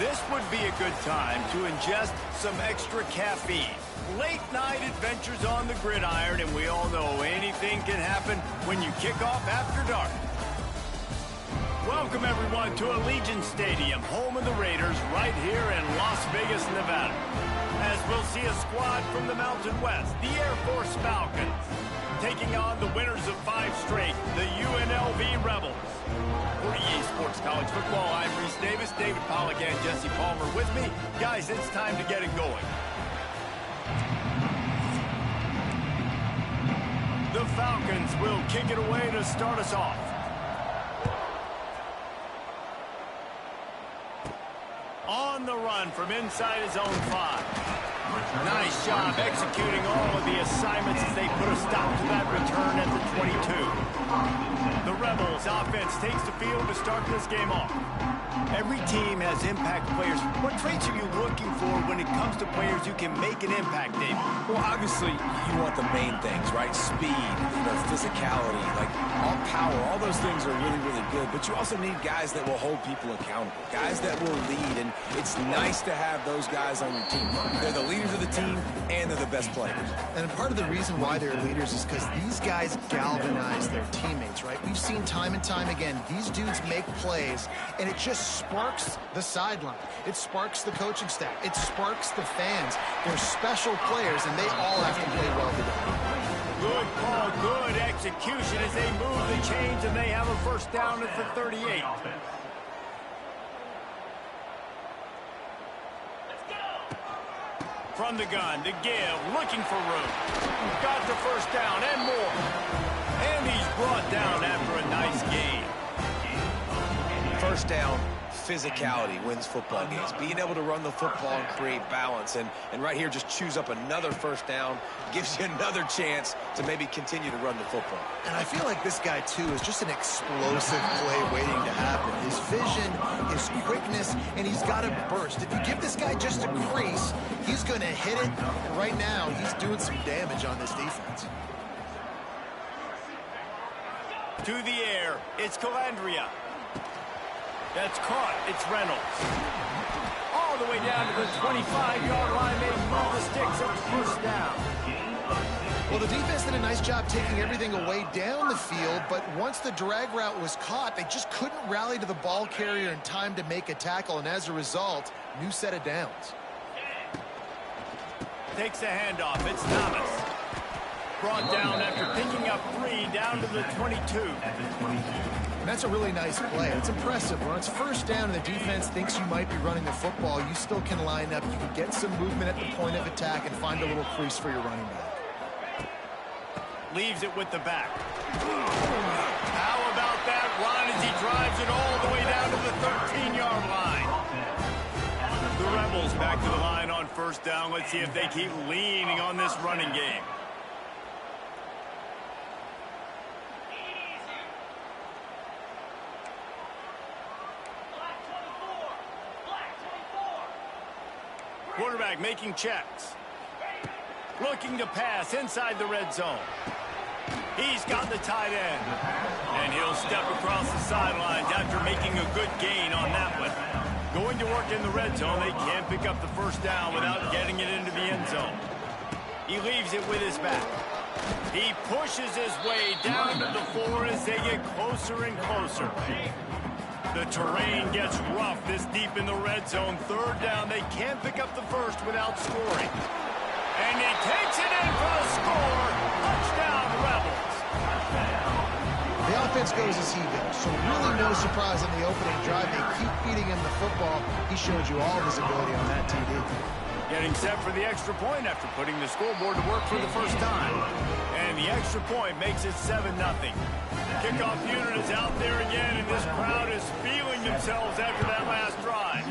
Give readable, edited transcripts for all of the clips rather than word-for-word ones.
This would be a good time to ingest some extra caffeine. Late night adventures on the gridiron, and we all know anything can happen when you kick off after dark. Welcome everyone to Allegiant Stadium, home of the Raiders, right here in Las Vegas, Nevada. As we'll see a squad from the Mountain West, the Air Force Falcons, taking on the winners of 5 straight, the UNLV Rebels. For EA Sports College Football, I'm Reese Davis, David Pollack, and Jesse Palmer with me. Guys, it's time to get it going. The Falcons will kick it away to start us off. On the run from inside his own 5. Nice job executing all of the assignments as they put a stop to that return at the 22. The Rebels offense takes the field to start this game off. Every team has impact players. What traits are you looking for when it comes to players who can make an impact, David? Well, obviously, you want the main things, right? Speed, physicality, like all power, all those things are really, really good. But you also need guys that will hold people accountable, guys that will lead. And it's nice to have those guys on your team. They're the leaders of the team, and they're the best players. And part of the reason why they're leaders is because these guys galvanize their teammates, right? We've seen time and time again, these dudes make plays, and it just sparks the sideline. It sparks the coaching staff. It sparks the fans. They're special players, and they all have to play well together. Good call, good execution as they move the chains, and they have a first down at the 38. From the gun to give, looking for room. Got the first down and more. And he's brought down after a nice gain. First down, physicality wins football games. Being able to run the football and create balance. And right here, just choose up another first down. Gives you another chance to maybe continue to run the football. And I feel like this guy, too, is just an explosive play waiting to happen. His vision, his quickness, and he's got a burst. If you give this guy just a crease, he's going to hit it. And right now, he's doing some damage on this defense. To the air, it's Calandria. That's caught. It's Reynolds. All the way down to the 25-yard line. They move the sticks up first down. Well, the defense did a nice job taking everything away down the field, but once the drag route was caught, they just couldn't rally to the ball carrier in time to make a tackle, and as a result, new set of downs. Takes the handoff. It's Thomas. Brought down after picking up 3 down to the 22. And that's a really nice play. It's impressive. When it's first down and the defense thinks you might be running the football, you still can line up. You can get some movement at the point of attack and find a little crease for your running back. Leaves it with the back. How about that run as he drives it all the way down to the 13-yard line? The Rebels back to the line on first down. Let's see if they keep leaning on this running game. Quarterback making checks. Looking to pass inside the red zone. He's got the tight end. And he'll step across the sidelines after making a good gain on that one. Going to work in the red zone. They can't pick up the first down without getting it into the end zone. He leaves it with his back. He pushes his way down to the 4 as they get closer and closer. The terrain gets rough this deep in the red zone. Third down, they can't pick up the first without scoring. And he takes it in for the score. Touchdown, Rebels. The offense goes as he goes, so really no surprise on the opening drive. They keep feeding him the football. He showed you all of his ability on that TD. Getting set for the extra point after putting the scoreboard to work for the first time. And the extra point makes it 7-0. Kickoff unit is out there again, and this crowd is feeling themselves after that last drive.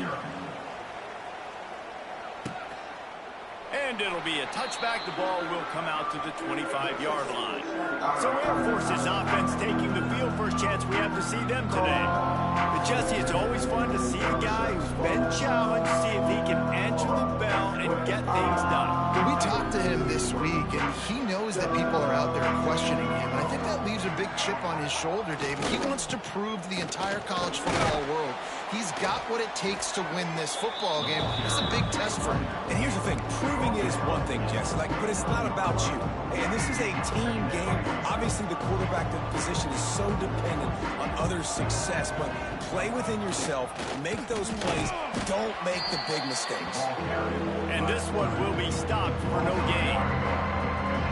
And it'll be a touchback. The ball will come out to the 25-yard line. So Air Force's offense taking the field. First chance we have to see them today. But Jesse, it's always fun to see a guy who's been challenged, see if he can answer the bell and get things done. We talked to him this week, and he knows that people are out there questioning him. I think that that leaves a big chip on his shoulder, David. He wants to prove to the entire college football world he's got what it takes to win this football game. This is a big test for him. And here's the thing, proving it is one thing, Jesse, but it's not about you. And this is a team game. Obviously, the quarterback position is so dependent on others' success, but play within yourself, make those plays, don't make the big mistakes. And this one will be stopped for no gain.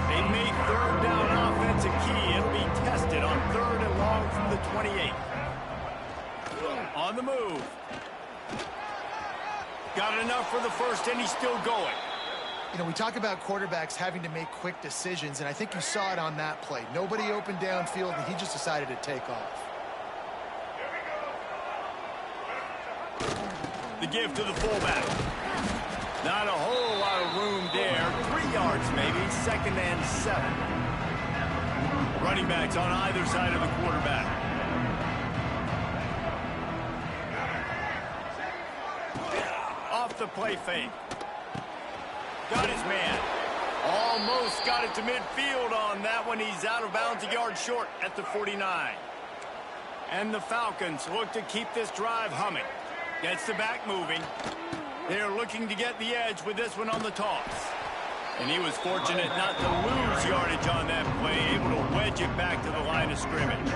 They make third down offense a key. It'll be tested on 3rd and long from the 28. On the move. Got enough for the first, and he's still going. You know, we talk about quarterbacks having to make quick decisions, and I think you saw it on that play. Nobody opened downfield, and he just decided to take off. The give to the fullback. Not a whole lot of room there. 3 yards maybe, 2nd and 7. Running backs on either side of the quarterback. Off the play fake. Got his man. Almost got it to midfield on that one. He's out of bounds, a yard short at the 49. And the Falcons look to keep this drive humming. Gets the back moving. They're looking to get the edge with this one on the toss. And he was fortunate not to lose yardage on that play, able to wedge it back to the line of scrimmage.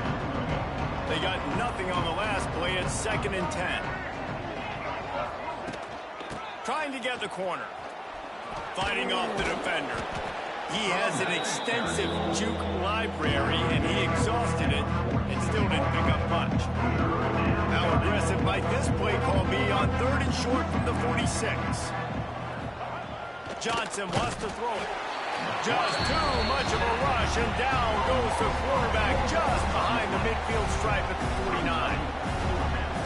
They got nothing on the last play. It's 2nd and 10. Trying to get the corner. Fighting off the defender. He has an extensive juke library, and he exhausted it and still didn't pick up much. How aggressive might this play call be on 3rd and short from the 46? Johnson wants to throw it. Just too much of a rush, and down goes the quarterback just behind the midfield stripe at the 49.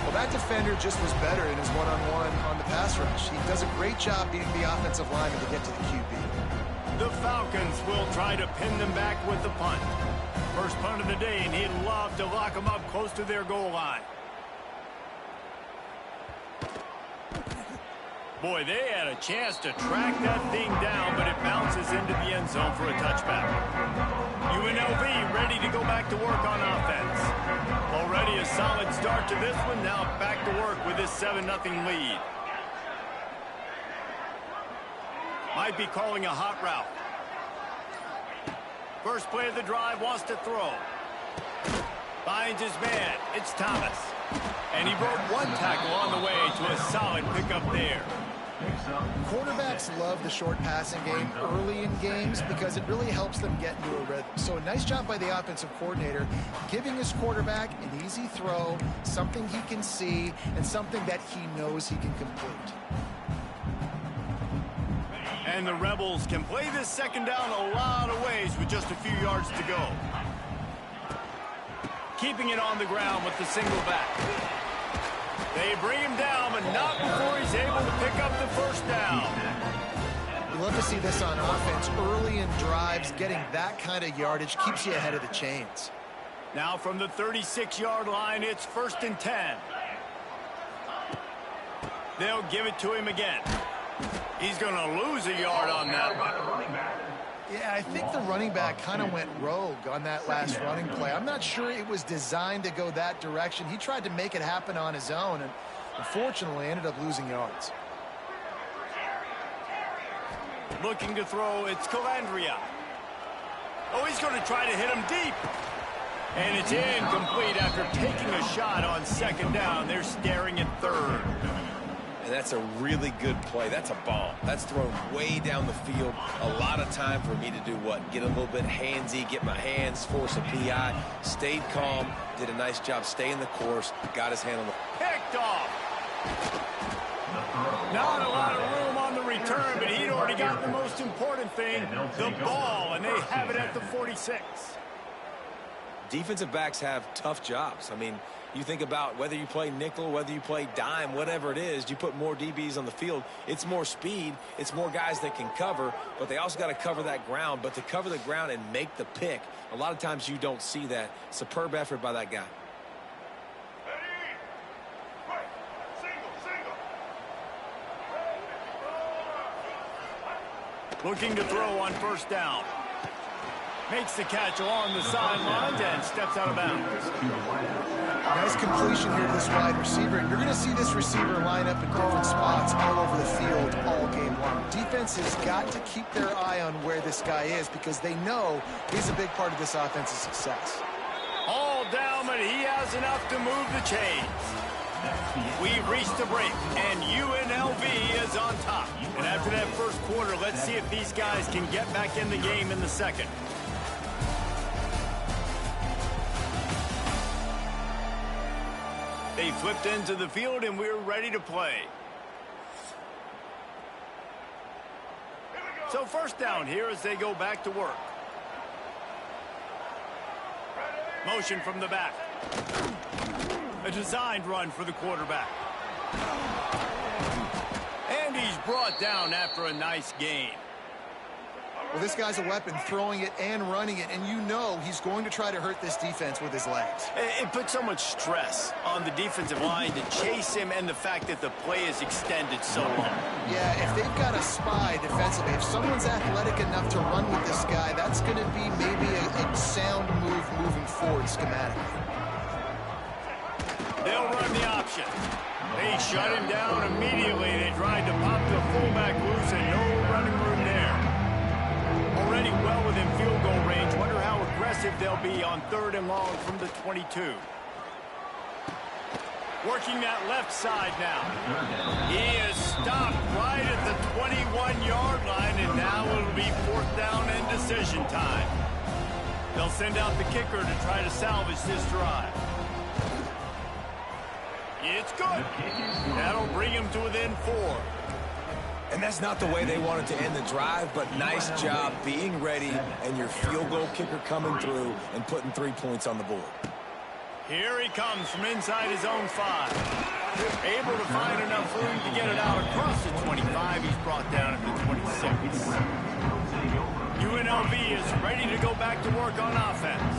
Well, that defender just was better in his one-on-one on the pass rush. He does a great job beating the offensive lineman to get to the QB. The Falcons will try to pin them back with the punt. First punt of the day, and he'd love to lock them up close to their goal line. Boy, they had a chance to track that thing down, but it bounces into the end zone for a touchback. UNLV ready to go back to work on offense. Already a solid start to this one. Now back to work with this 7-0 lead. Might be calling a hot route. First play of the drive, wants to throw. Finds his man. It's Thomas. And he broke one tackle on the way to a solid pickup there. Quarterbacks love the short passing game early in games because it really helps them get into a rhythm. So a nice job by the offensive coordinator giving his quarterback an easy throw, something he can see, and something that he knows he can complete. And the Rebels can play this 2nd down a lot of ways with just a few yards to go. Keeping it on the ground with the single back. They bring him down, but not before he's able to pick up the first down. You love to see this on offense early in drives. Getting that kind of yardage keeps you ahead of the chains. Now from the 36-yard line, it's 1st and 10. They'll give it to him again. He's going to lose a yard on that one. Yeah, I think the running back kind of went rogue on that last running play. I'm not sure it was designed to go that direction. He tried to make it happen on his own, and unfortunately ended up losing yards. Looking to throw, it's Calandria. Oh, he's going to try to hit him deep. And it's incomplete after taking a shot on 2nd down. They're staring at 3rd. And that's a really good play. That's a bomb. That's thrown way down the field. A lot of time for me to do what? Get a little bit handsy, get my hands, force a PI. Stayed calm, did a nice job staying the course, got his hand on the... Picked off. Not a lot of room on the return, but he'd already got the most important thing, the ball, and they have it at the 46. Defensive backs have tough jobs. I mean, you think about whether you play nickel, whether you play dime, whatever it is, you put more DBs on the field, it's more speed, it's more guys that can cover, but they also got to cover that ground. But to cover the ground and make the pick, a lot of times you don't see that. Superb effort by that guy. Looking to throw on 1st down. Makes the catch along the sidelines and steps out of bounds. Nice completion here to this wide receiver. You're going to see this receiver line up in different spots all over the field all game long. Defense has got to keep their eye on where this guy is because they know he's a big part of this offense's success. All down, but he has enough to move the chains. We've reached the break, and UNLV is on top. And after that first quarter, let's see if these guys can get back in the game in the second. They flipped into the field, and we're ready to play. So first down here as they go back to work. Motion from the back. A designed run for the quarterback. And he's brought down after a nice gain. Well, this guy's a weapon, throwing it and running it, and you know he's going to try to hurt this defense with his legs. It puts so much stress on the defensive line to chase him and the fact that the play is extended so long. Yeah, if they've got a spy defensively, if someone's athletic enough to run with this guy, that's going to be maybe a sound move moving forward schematically. They'll run the option. They shut him down immediately. They tried to pop the fullback loose and no running room there. Already well within field goal range. Wonder how aggressive they'll be on 3rd and long from the 22. Working that left side now. He is stopped right at the 21-yard line, and now it'll be 4th down and decision time. They'll send out the kicker to try to salvage this drive. It's good. That'll bring him to within 4. And that's not the way they wanted to end the drive, but nice job being ready and your field goal kicker coming through and putting 3 points on the board. Here he comes from inside his own 5. Able to find enough room to get it out across the 25. He's brought down at the 26. UNLV is ready to go back to work on offense.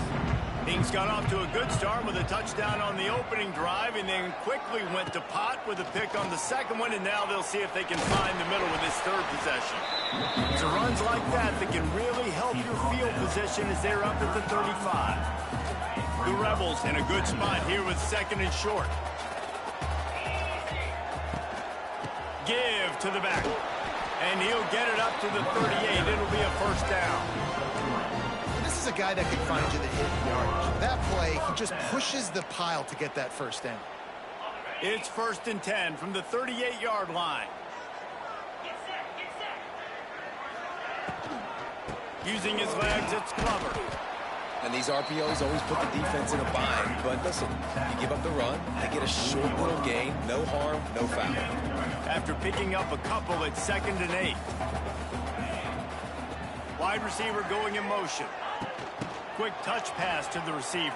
Things got off to a good start with a touchdown on the opening drive and then quickly went to pot with a pick on the second one, and now they'll see if they can find the middle with this 3rd possession. It's runs like that that can really help your field position as they're up at the 35. The Rebels in a good spot here with 2nd and short. Give to the back. And he'll get it up to the 38. It'll be a 1st down. This is a guy that can find you the hidden yardage. That play, he just pushes the pile to get that 1st down. It's 1st and 10 from the 38-yard line. Using his legs, it's Glover. And these RPOs always put the defense in a bind. But listen, you give up the run, they get a short little gain, no harm, no foul. After picking up a couple at 2nd and 8. Wide receiver going in motion. Quick touch pass to the receiver.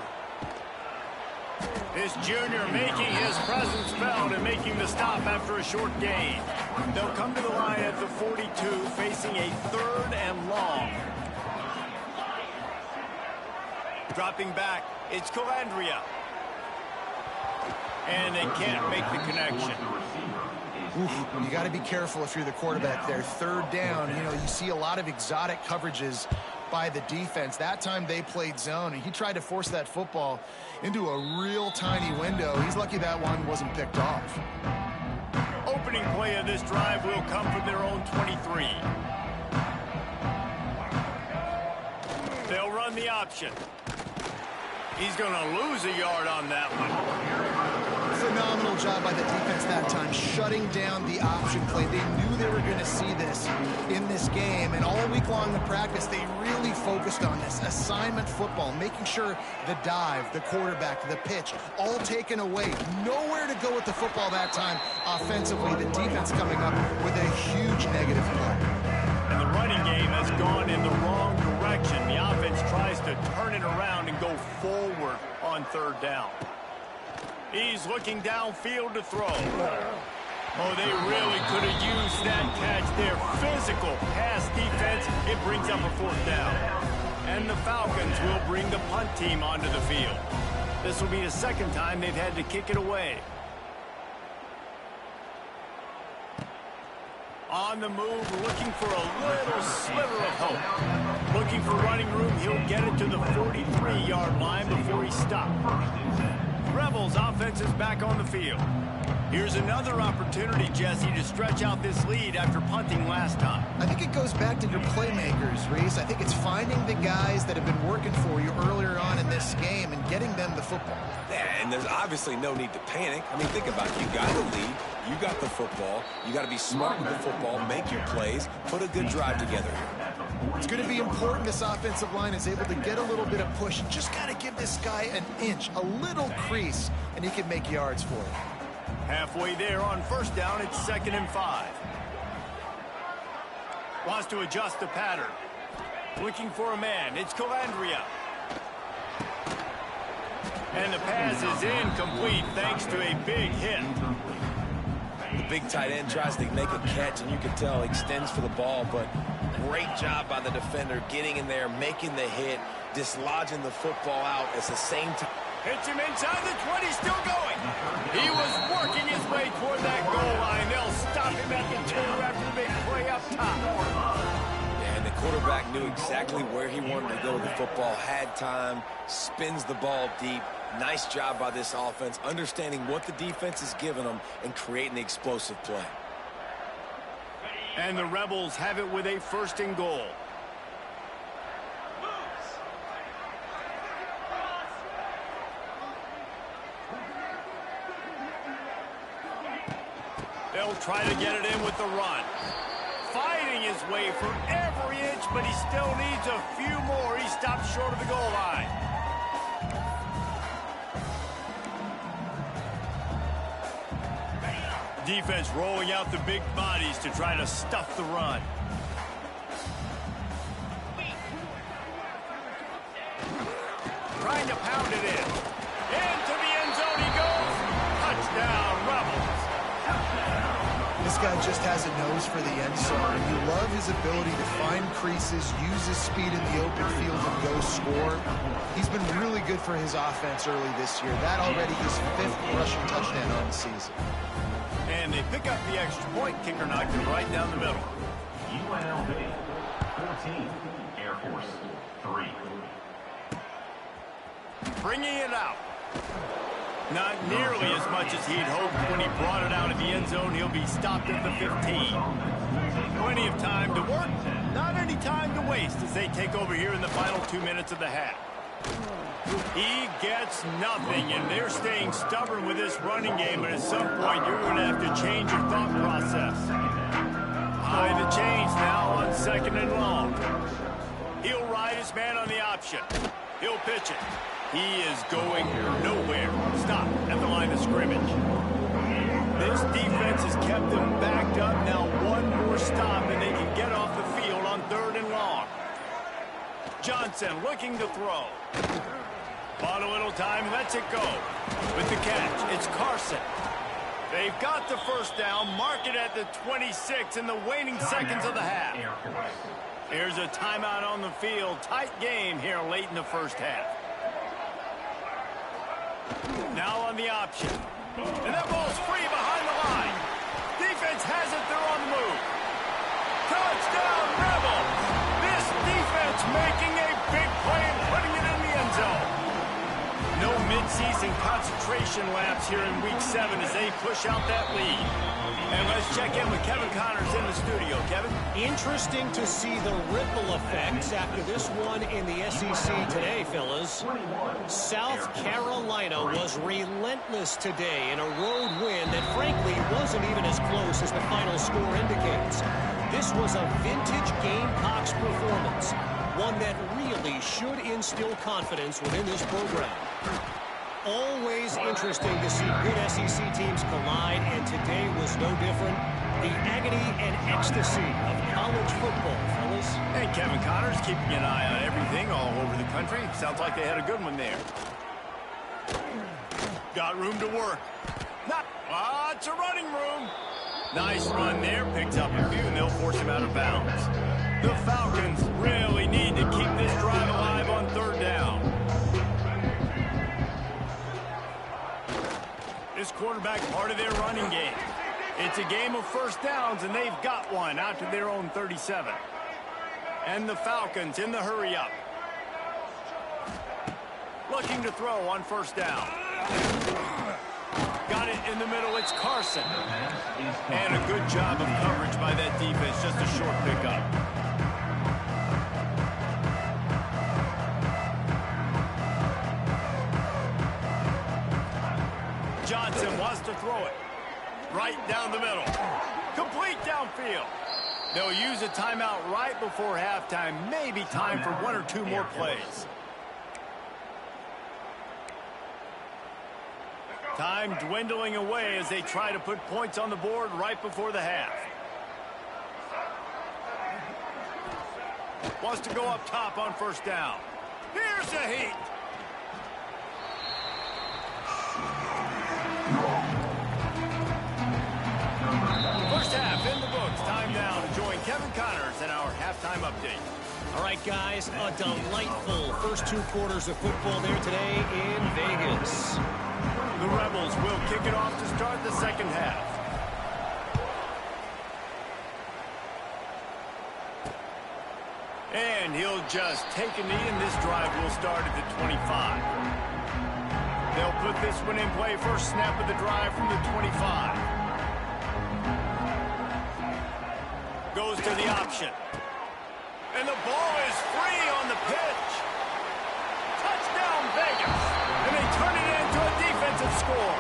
This junior making his presence felt and making the stop after a short gain. They'll come to the line at the 42, facing a 3rd and long. Dropping back, it's Calandria. And they can't make the connection. You got to be careful if you're the quarterback there. 3rd down, you know, you see a lot of exotic coverages by the defense. That time they played zone, and he tried to force that football into a real tiny window. He's lucky that one wasn't picked off. Opening play of this drive will come from their own 23. They'll run the option. He's going to lose a yard on that one. Phenomenal job by the defense that time, shutting down the option play. They knew they were going to see this in this game, and all week long in practice, they really focused on this. Assignment football, making sure the dive, the quarterback, the pitch, all taken away. Nowhere to go with the football that time offensively. The defense coming up with a huge negative play. And the running game has gone in the wrong direction. The offense tries to turn it around and go forward on 3rd down. He's looking downfield to throw. Oh, they really could have used that catch there. Physical pass defense. It brings up a 4th down. And the Falcons will bring the punt team onto the field. This will be the 2nd time they've had to kick it away. On the move, looking for a little sliver of hope. Looking for running room, he'll get it to the 43-yard line before he stopped. Rebels offense is back on the field. Here's another opportunity, Jesse, to stretch out this lead after punting last time. I think it goes back to your playmakers, Reese. I think it's finding the guys that have been working for you earlier on in this game and getting them the football. Yeah, and there's obviously no need to panic. I mean, think about it. You got the lead. You got the football. You got to be smart with the football, make your plays, put a good drive together here. It's going to be important this offensive line is able to get a little bit of push. Just got to give this guy an inch, a little crease, and he can make yards for it. Halfway there on first down, it's 2nd and 5. Wants to adjust the pattern. Looking for a man. It's Calandria. And the pass is incomplete thanks to a big hit. The big tight end tries to make a catch, and you can tell he extends for the ball, but great job by the defender getting in there, making the hit, dislodging the football out at the same time. Hits him inside the 20, still going. He was working his way toward that goal line. They'll stop him at the 2 after the big play up top. Yeah, and the quarterback knew exactly where he wanted to go with the football, had time, spins the ball deep. Nice job by this offense, understanding what the defense is giving them and creating the explosive play. And the Rebels have it with a 1st and goal. They'll try to get it in with the run. Fighting his way for every inch, but he still needs a few more. He stops short of the goal line. Defense rolling out the big bodies to try to stuff the run. Trying to pound it in. Into the end zone he goes. Touchdown, Rebels. This guy just has a nose for the end zone, and you love his ability to find creases, use his speed in the open field, and go score. He's been really good for his offense early this year. That already his 5th rushing touchdown on the season. And they pick up the extra point. Kicker knocked it right down the middle. UNLV 14, Air Force 3. Bringing it out. Not nearly as much as he'd hoped when he brought it out of the end zone. He'll be stopped at the 15. Plenty of time to work. Not any time to waste as they take over here in the final 2 minutes of the half. He gets nothing, and they're staying stubborn with this running game, but at some point you're going to have to change your thought process. High the chains now on 2nd and long. He'll ride his man on the option. He'll pitch it. He is going nowhere. Stop at the line of scrimmage. This defense has kept them backed up. Now one more stop, and they can get off the field on 3rd and long. Johnson looking to throw. Bought a little time, lets it go. With the catch, it's Carson. They've got the 1st down, mark it at the 26 in the waning seconds of the half. Here's a timeout on the field. Tight game here late in the 1st half. Now on the option. And that ball's free behind the line. Defense has it, they're on the move. Touchdown, Rebels! This defense making a big play and putting it in the end zone. No mid-season concentration laps here in Week 7 as they push out that lead. And let's check in with Kevin Connors in the studio. Kevin? Interesting to see the ripple effects after this one in the SEC today, fellas. South Carolina was relentless today in a road win that frankly wasn't even as close as the final score indicates. This was a vintage Gamecocks performance, one that really should instill confidence within this program. Always interesting to see good SEC teams collide, and today was no different. The agony and ecstasy of college football, fellas. Hey, Kevin Connors keeping an eye on everything all over the country. Sounds like they had a good one there. Got room to work. Not lots of running room. Nice run there. Picks up a few, and they'll force him out of bounds. The Falcons really need to keep this drive alive on 3rd down. This quarterback part of their running game. It's a game of 1st downs, and they've got one out to their own 37. And the Falcons in the hurry-up. Looking to throw on first down. Got it in the middle. It's Carson. And a good job of coverage by that defense. Just a short pickup. Johnson wants to throw it. Right down the middle. Complete downfield. They'll use a timeout right before halftime. Maybe time for one or two more plays. Time dwindling away as they try to put points on the board right before the half. Wants to go up top on first down. Here's the heat. First half in the books. Time now to join Kevin Connors in our halftime update. All right, guys, a delightful first two quarters of football there today in Vegas. The Rebels will kick it off to start the second half. And he'll just take a knee, and this drive will start at the 25. They'll put this one in play. First snap of the drive from the 25. Goes to the option. And the ball is free on the pitch. Touchdown, Vegas. And they turn it into a defensive score.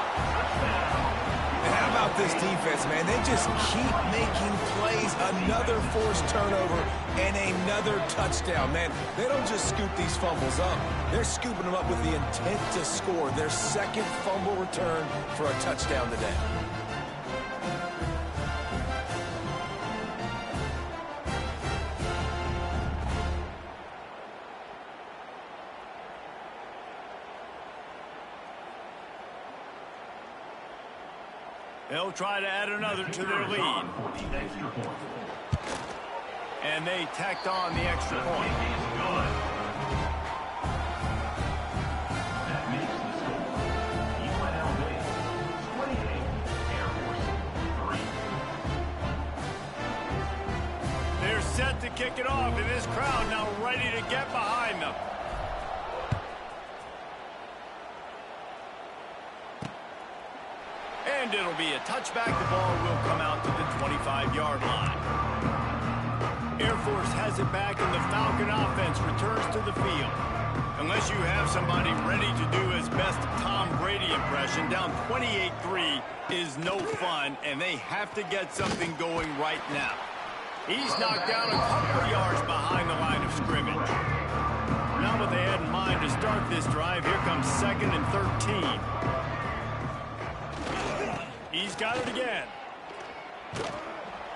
And how about this defense, man? They just keep making plays. Another forced turnover and another touchdown. Man, they don't just scoop these fumbles up. They're scooping them up with the intent to score. Their second fumble return for a touchdown today. They'll try to add another to their lead. And they tacked on the extra point. That makes the score UNLV 28, Air Force 3. They're set to kick it off, and this crowd now ready to get behind them. And it'll be a touchback. The ball will come out to the 25-yard line. Air Force has it back, and the Falcon offense returns to the field. Unless you have somebody ready to do his best Tom Brady impression, down 28-3 is no fun, and they have to get something going right now. He's knocked down a couple of yards behind the line of scrimmage. Not what they had in mind to start this drive. Here comes 2nd and 13. He's got it again.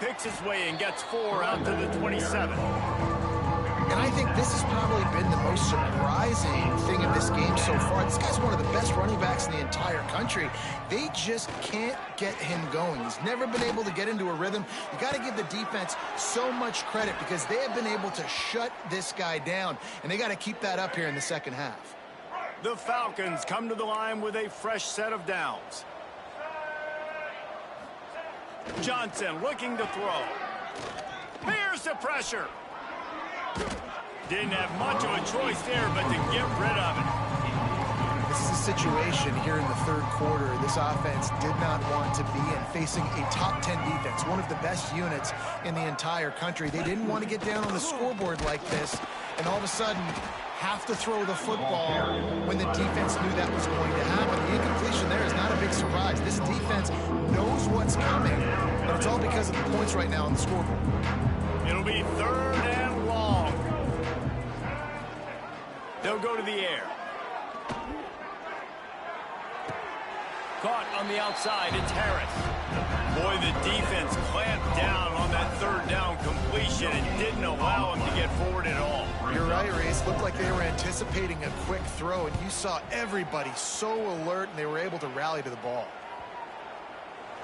Picks his way and gets 4 out to the 27. And I think this has probably been the most surprising thing in this game so far. This guy's one of the best running backs in the entire country. They just can't get him going. He's never been able to get into a rhythm. You got to give the defense so much credit because they have been able to shut this guy down, and they got to keep that up here in the second half. The Falcons come to the line with a fresh set of downs. Johnson looking to throw. Here's the pressure. Didn't have much of a choice there, but to get rid of it. This is a situation here in the third quarter this offense did not want to be in, facing a top 10 defense, one of the best units in the entire country. They didn't want to get down on the scoreboard like this, and all of a sudden have to throw the football when the defense knew that was going to happen. The incompletion there is not a big surprise. This defense knows what's coming, and it's all because of the points right now on the scoreboard. It'll be 3rd and long. They'll go to the air. Caught on the outside, it's Harris. Boy, the defense clamped down on that 3rd down completion and didn't allow him to get forward at all. You're right, Reese. Looked like they were anticipating a quick throw, and you saw everybody so alert, and they were able to rally to the ball.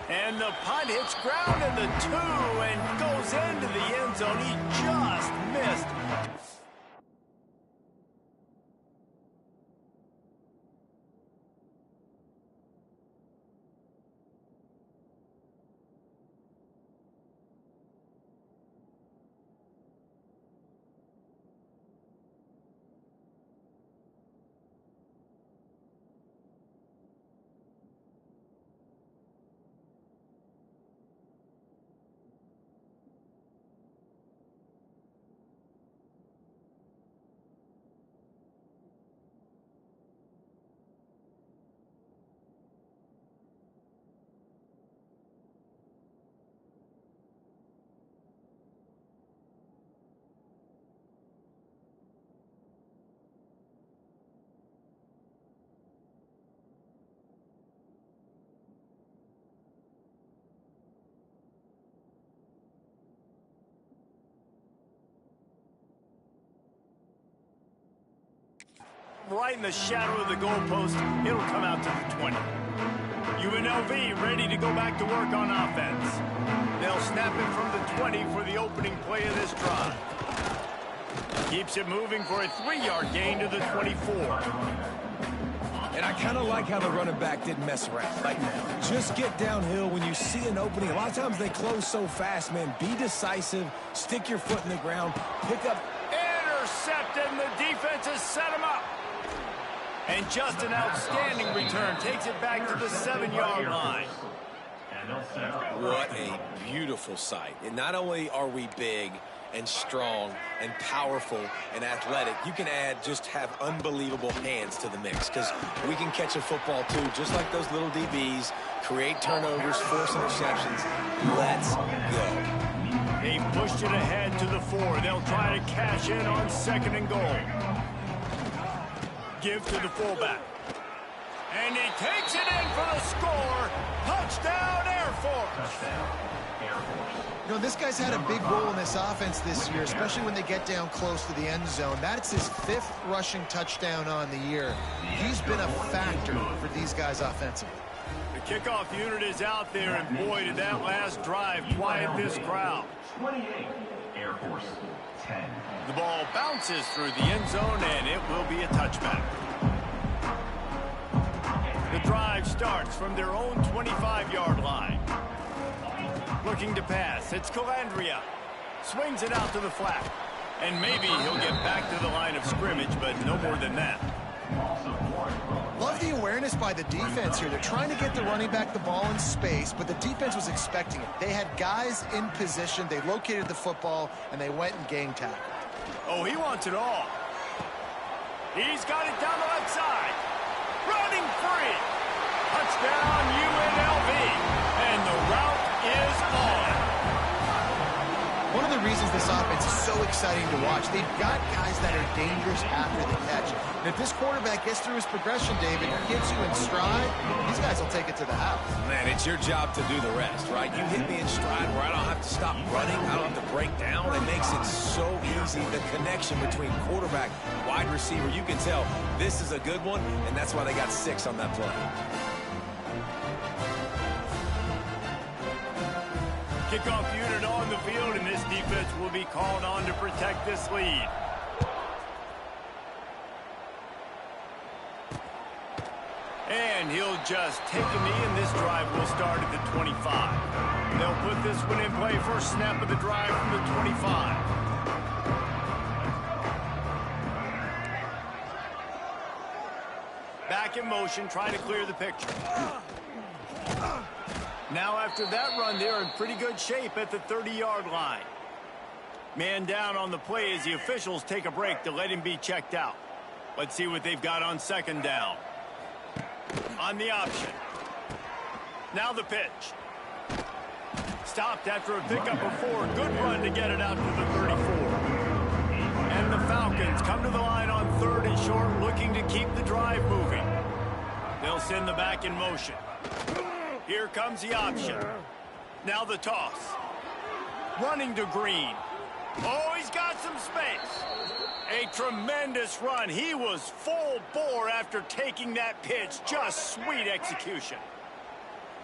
And the punt hits ground in the 2 and goes into the end zone. He just missed. right in the shadow of the goalpost. It'll come out to the 20. UNLV ready to go back to work on offense. They'll snap it from the 20 for the opening play of this drive. Keeps it moving for a 3-yard gain to the 24. And I kind of like how the running back didn't mess around. Like, just get downhill when you see an opening. A lot of times they close so fast, man. Be decisive. Stick your foot in the ground. Pick up. Intercepted, and the defense has set him up. And just an outstanding return. Takes it back to the 7-yard line. What a beautiful sight. And not only are we big and strong and powerful and athletic, you can have unbelievable hands to the mix, because we can catch a football too, just like those little DBs, create turnovers, force interceptions. Let's go. They pushed it ahead to the 4. They'll try to cash in on 2nd and goal. Give to the fullback. And he takes it in for the score. Touchdown, Air Force. You know, this guy's had a big role in this offense this year, especially when they get down close to the end zone. That's his 5th rushing touchdown on the year. He's been a factor for these guys offensively. The kickoff unit is out there, and boy, did that last drive quiet this crowd. 28, Air Force 10. The ball bounces through the end zone, and it will be a touchback. The drive starts from their own 25-yard line. Looking to pass. It's Calandria. Swings it out to the flat. And maybe he'll get back to the line of scrimmage, but no more than that. Love the awareness by the defense here. They're trying to get the running back the ball in space, but the defense was expecting it. They had guys in position. They located the football, and they went and gang tackled. Oh, he wants it all. He's got it down the left side. Running free. Touchdown, UNLV. And the route is on. One of the reasons this offense is so exciting to watch, they've got guys that are dangerous after the catch. And if this quarterback gets through his progression, David, gets you in stride, these guys will take it to the house. Man, it's your job to do the rest, right? You hit me in stride where I don't have to stop running. I don't have to break down. It makes it so easy. The connection between quarterback, wide receiver, you can tell this is a good one, and that's why they got 6 on that play. Kickoff unit on the field, and this defense will be called on to protect this lead. And he'll just take a knee, and this drive will start at the 25. They'll put this one in play. First snap of the drive from the 25. Back in motion, trying to clear the picture. Now after that run, they're in pretty good shape at the 30-yard line. Man down on the play as the officials take a break to let him be checked out. Let's see what they've got on 2nd down. On the option. Now the pitch. Stopped after a pickup of 4. Good run to get it out to the 34. And the Falcons come to the line on 3rd and short, looking to keep the drive moving. They'll send the back in motion. Here comes the option. Now the toss. Running to Green. Oh, he's got some space. A tremendous run. He was full bore after taking that pitch. Just sweet execution.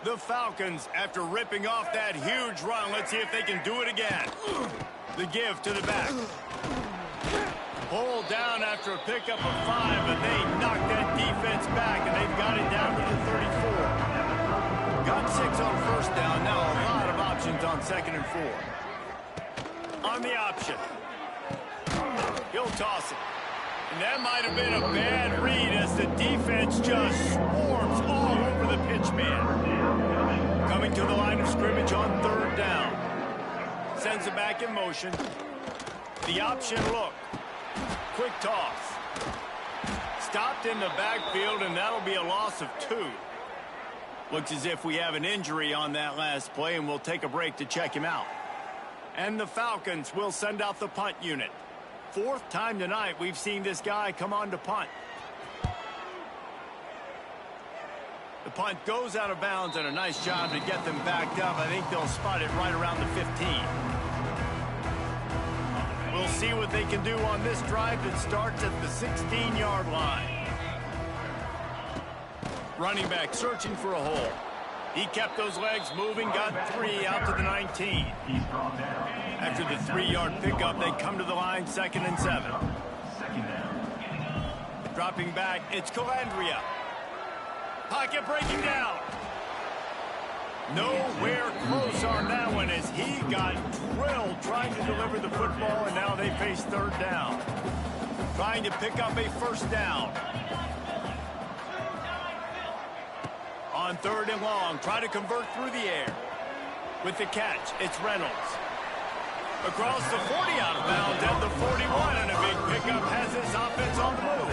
The Falcons, after ripping off that huge run, let's see if they can do it again. The give to the back. Pulled down after a pickup of 5, but they knocked that defense back, and they've got it down to the 34. Got 6 on 1st down. Now a lot of options on 2nd and 4. On the option. He'll toss it. And that might have been a bad read as the defense just swarms all over the pitch man. Coming to the line of scrimmage on 3rd down. Sends it back in motion. The option look. Quick toss. Stopped in the backfield, and that'll be a loss of 2. Looks as if we have an injury on that last play, and we'll take a break to check him out. And the Falcons will send out the punt unit. 4th time tonight we've seen this guy come on to punt. The punt goes out of bounds, and a nice job to get them backed up. I think they'll spot it right around the 15. We'll see what they can do on this drive that starts at the 16-yard line. Running back searching for a hole. He kept those legs moving, got 3 out to the 19. After the 3-yard pickup, they come to the line, 2nd and 7. Dropping back, it's Calandria. Pocket breaking down. Nowhere close on that one as he got drilled trying to deliver the football, and now they face 3rd down. Trying to pick up a 1st down. On 3rd and long, try to convert through the air. With the catch, it's Reynolds. Across the 40 out of bounds at the 41, and a big pickup has his offense on the move.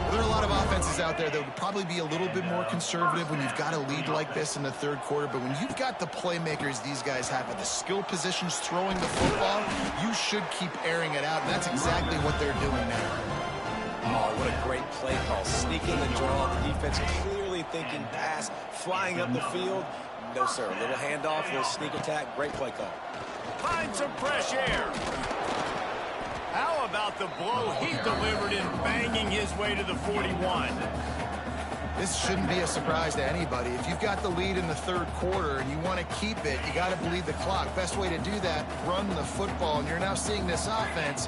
There are a lot of offenses out there that would probably be a little bit more conservative when you've got a lead like this in the 3rd quarter, but when you've got the playmakers these guys have at the skill positions throwing the football, you should keep airing it out, and that's exactly what they're doing now. Oh, what a great play call. Sneaking the draw. The defense clearly thinking pass, flying up the field. No, sir. A little handoff, a little sneak attack. Great play call. Find some fresh air. How about the blow he delivered in banging his way to the 41? This shouldn't be a surprise to anybody. If you've got the lead in the 3rd quarter and you want to keep it, you got to bleed the clock. Best way to do that, run the football. And you're now seeing this offense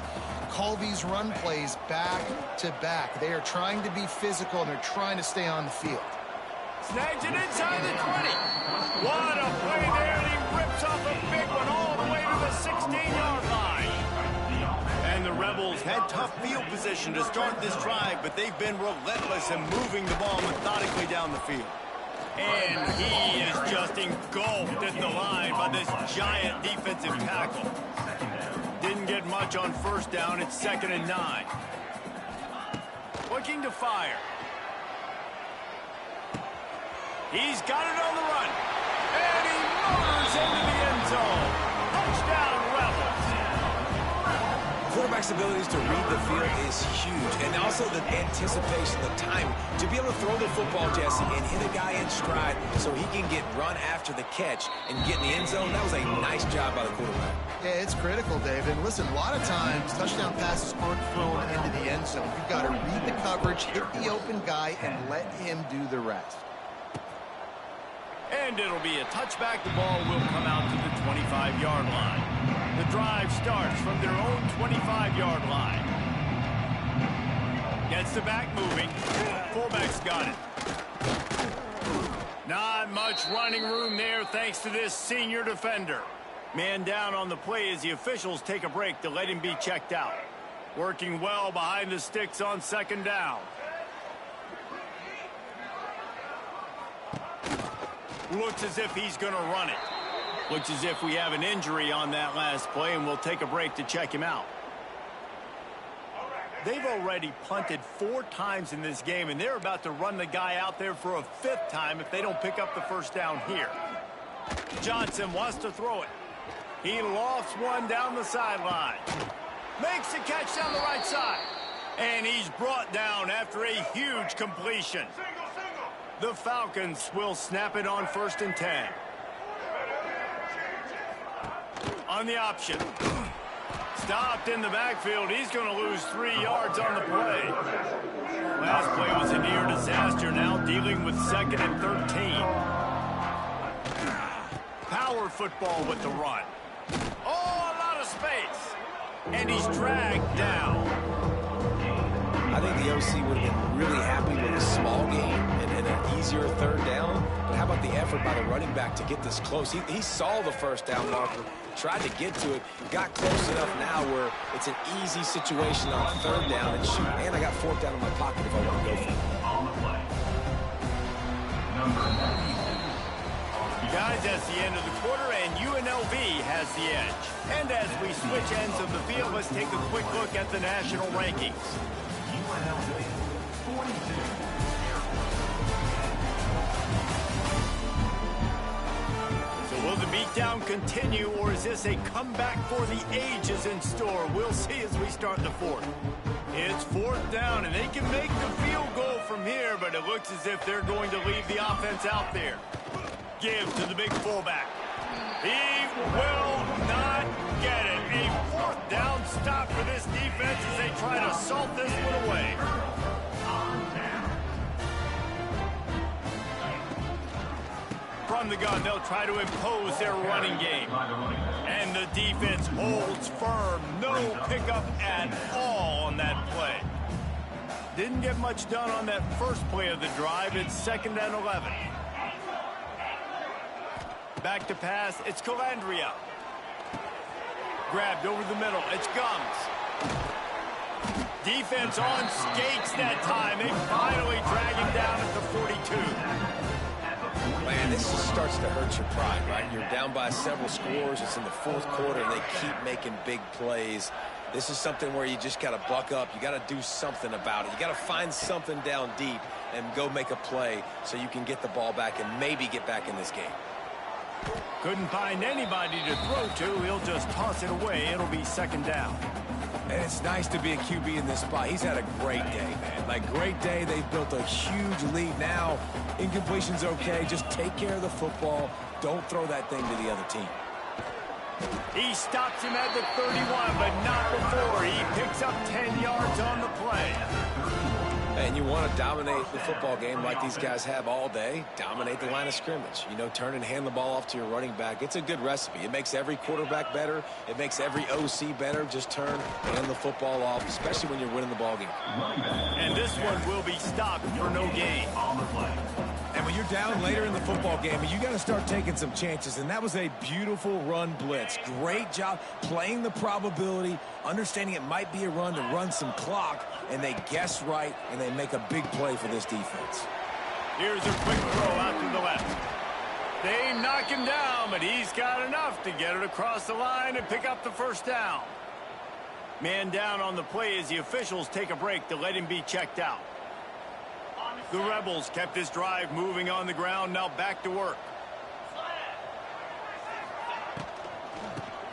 call these run plays back to back. They are trying to be physical, and they're trying to stay on the field. Snags it inside the 20. What a play there, and he rips off a big one all the way to the 16-yard line. And the Rebels had tough field position to start this drive, but they've been relentless in moving the ball methodically down the field. And he is just engulfed at the line by this giant defensive tackle. Didn't get much on 1st down. It's 2nd and 9. Looking to fire. He's got it on the run. And he motors into the end zone. Touchdown, Rebels. Quarterback's abilities to read the field is huge. And also the anticipation, the time to be able to throw the football, Jesse, and hit a guy in stride so he can get run after the catch and get in the end zone. That was a nice job by the quarterback. Yeah, it's critical, David. Listen, a lot of times touchdown passes aren't thrown into the end zone. You've got to read the coverage, hit the open guy, and let him do the rest. And it'll be a touchback. The ball will come out to the 25-yard line. The drive starts from their own 25-yard line. Gets the back moving. Fullback's got it. Not much running room there thanks to this senior defender. Man down on the play as the officials take a break to let him be checked out. Working well behind the sticks on 2nd down. Looks as if he's going to run it. Looks as if we have an injury on that last play, and we'll take a break to check him out. They've already punted 4 times in this game, and they're about to run the guy out there for a 5th time if they don't pick up the 1st down here. Johnson wants to throw it. He lofts one down the sideline. Makes the catch down the right side. And he's brought down after a huge completion. The Falcons will snap it on 1st and 10. On the option. Stopped in the backfield. He's going to lose 3 yards on the play. Last play was a near disaster. Now dealing with 2nd and 13. Power football with the run. Oh, a lot of space. And he's dragged down. I think the OC would have been really happy with a small game and an easier 3rd down. But how about the effort by the running back to get this close? He saw the 1st down marker, tried to get to it, got close enough now where it's an easy situation on 3rd down and shoot. And I got 4th down in my pocket if I want to go for it. On the play. Number 90. Guys, that's the end of the quarter, and UNLV has the edge. And as we switch ends of the field, let's take a quick look at the national rankings. UNLV 42. So will the beatdown continue, or is this a comeback for the ages in store? We'll see as we start the 4th. It's 4th down, and they can make the field goal from here, but it looks as if they're going to leave the offense out there. Give to the big fullback. He will not get it. A 4th down stop for this defense as they try to salt this one away. From the gun, they'll try to impose their running game. And the defense holds firm. No pickup at all on that play. Didn't get much done on that first play of the drive. It's 2nd and 11. Back to pass. It's Calandria. Grabbed over the middle. It's Gums. Defense on skates that time. They finally drag him down at the 42. Man, this just starts to hurt your pride, right? You're down by several scores. It's in the 4th quarter, and they keep making big plays. This is something where you just got to buck up. You got to do something about it. You got to find something down deep and go make a play so you can get the ball back and maybe get back in this game. Couldn't find anybody to throw to. He'll just toss it away. It'll be 2nd down. And it's nice to be a QB in this spot. He's had a great day, man. Like, great day. They've built a huge lead. Now, incompletion's okay. Just take care of the football. Don't throw that thing to the other team. He stops him at the 31, but not before. He picks up 10 yards on the play. And you want to dominate the football game like these guys have all day. Dominate the line of scrimmage. You know, turn and hand the ball off to your running back. It's a good recipe. It makes every quarterback better. It makes every OC better. Just turn, hand the football off, especially when you're winning the ball game. And this one will be stopped for no gain. And when you're down later in the football game, you got to start taking some chances. And that was a beautiful run blitz. Great job playing the probability, understanding it might be a run to run some clock, and they guess right, and they make a big play for this defense. Here's a quick throw out to the left. They knock him down, but he's got enough to get it across the line and pick up the 1st down. Man down on the play as the officials take a break to let him be checked out. The Rebels kept this drive moving on the ground. Now back to work.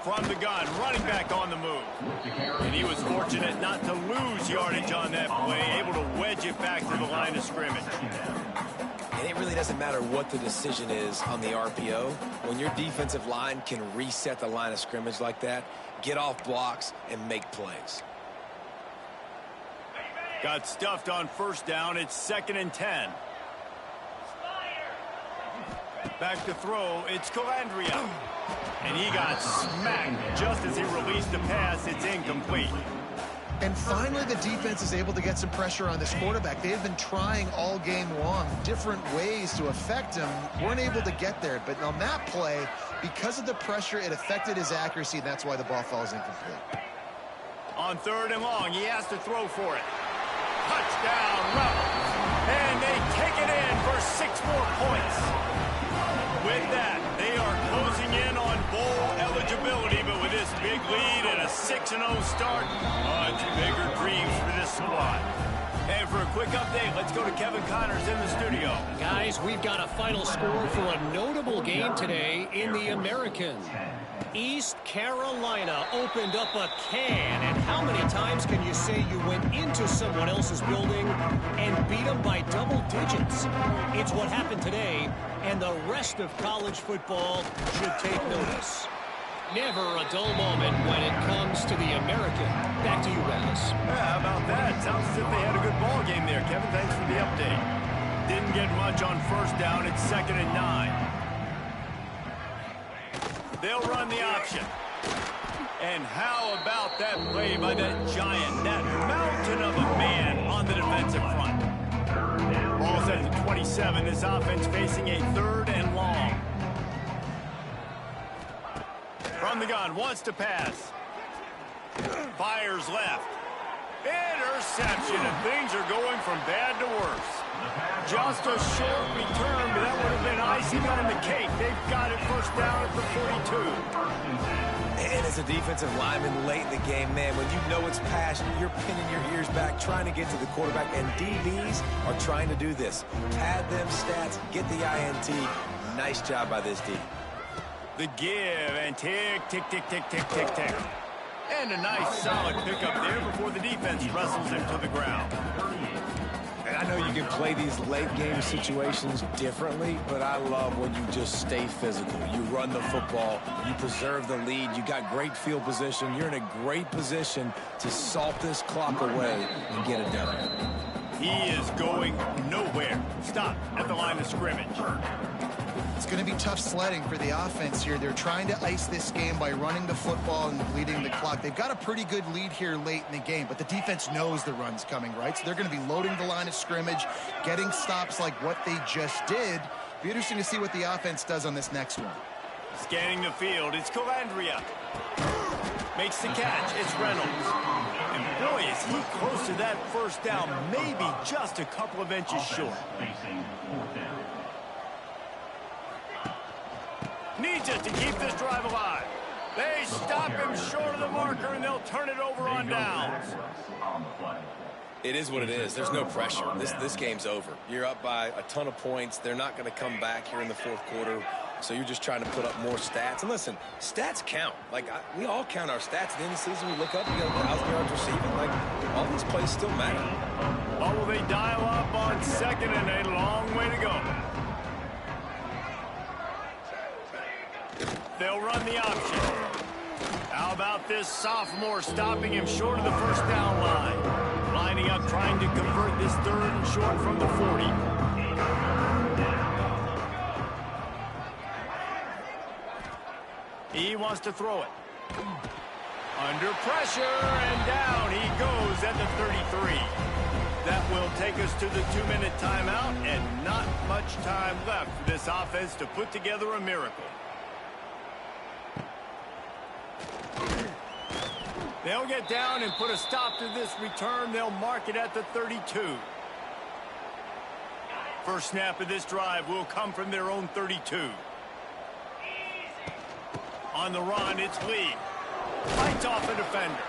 From the gun, running back on the move. And he was fortunate not to lose yardage on that play, able to wedge it back to the line of scrimmage. And it really doesn't matter what the decision is on the RPO. When your defensive line can reset the line of scrimmage like that, get off blocks, and make plays. Got stuffed on 1st down. It's 2nd and 10. Back to throw. It's Calandria. And he got smacked just as he released the pass. It's incomplete. And finally, the defense is able to get some pressure on this quarterback. They've been trying all game long different ways to affect him. Weren't able to get there. But on that play, because of the pressure, it affected his accuracy. And that's why the ball falls incomplete. On 3rd and long, he has to throw for it. Touchdown, Rebels. And they take it in for 6 more points. With that, they are closing in on bowl eligibility, but with this big lead and a 6-0 start, much bigger dreams for this squad. And for a quick update, let's go to Kevin Connors in the studio. Guys, we've got a final score for a notable game today in the American. East Carolina opened up a can, and how many times can you say you went into someone else's building and beat them by double digits? It's what happened today, and the rest of college football should take notice. Never a dull moment when it comes to the American. Back to you guys. Yeah, how about that? Sounds as if they had a good ball game there. Kevin, thanks for the update. Didn't get much on 1st down. It's 2nd and 9. They'll run the option. And how about that play by that giant, that mountain of a man on the defensive front? Ball's at the 27. This offense facing a 3rd and long. From the gun, wants to pass. Fires left. Interception, and things are going from bad to worse. Just a short return, but that would have been icing on the cake. They've got it 1st down at the 42. And as a defensive lineman late in the game, man, when you know it's passed, you're pinning your ears back, trying to get to the quarterback, and DBs are trying to do this. Pad them stats, get the INT. Nice job by this D. The give, and tick, tick, tick, tick, tick, tick, tick. And a nice solid pickup there before the defense wrestles him to the ground. And I know you can play these late game situations differently, but I love when you just stay physical. You run the football, you preserve the lead, you got great field position, you're in a great position to salt this clock away and get it done. He is going nowhere. nowhere. Stop at the line of scrimmage. It's going to be tough sledding for the offense here. They're trying to ice this game by running the football and bleeding the clock. They've got a pretty good lead here late in the game, but the defense knows the run's coming, right? So they're going to be loading the line of scrimmage, getting stops like what they just did. Be interesting to see what the offense does on this next one. Scanning the field, it's Calandria. Makes the catch, it's Reynolds. And boy, is he close to that first down, maybe just a couple of inches short. Needs it to keep this drive alive. They stop him short of the marker, and they'll turn it over on downs. It is what it is. There's no pressure. This game's over. You're up by a ton of points. They're not going to come back here in the fourth quarter. So you're just trying to put up more stats. And listen, stats count. Like, we all count our stats. At the end of the season, we look up, we got 1,000 yards receiving. Like, all these plays still matter. What will they dial up on second and a long way to go? They'll run the option. How about this sophomore stopping him short of the first down line? Lining up, trying to convert this third and short from the 40. He wants to throw it. Under pressure, and down he goes at the 33. That will take us to the 2-minute timeout, and not much time left for this offense to put together a miracle. They'll get down and put a stop to this return. They'll mark it at the 32. First snap of this drive will come from their own 32. On the run, it's Lee. Fights off a defender.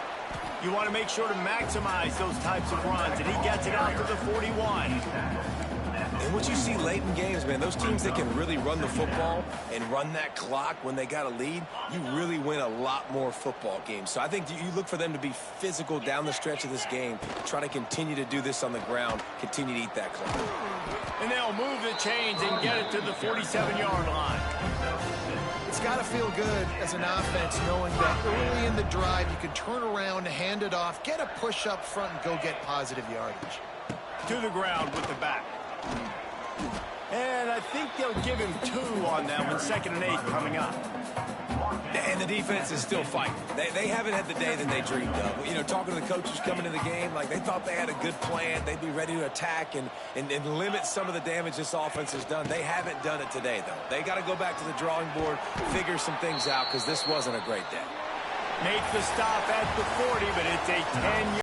You want to make sure to maximize those types of runs, and he gets it out to the 41. And what you see late in games, man, those teams that can really run the football and run that clock when they got a lead, you really win a lot more football games. So I think you look for them to be physical down the stretch of this game, try to continue to do this on the ground, continue to eat that clock. And they'll move the chains and get it to the 47-yard line. It's got to feel good as an offense knowing that early in the drive you can turn around, hand it off, get a push up front, and go get positive yardage. To the ground with the back. And I think they'll give him 2 on that one, 2nd and 8 coming up. And the defense is still fighting. They haven't had the day that they dreamed of. You know, talking to the coaches coming into the game, like they thought they had a good plan. They'd be ready to attack and limit some of the damage this offense has done. They haven't done it today, though. They got to go back to the drawing board, figure some things out, because this wasn't a great day. Make the stop at the 40, but it's a 10-yard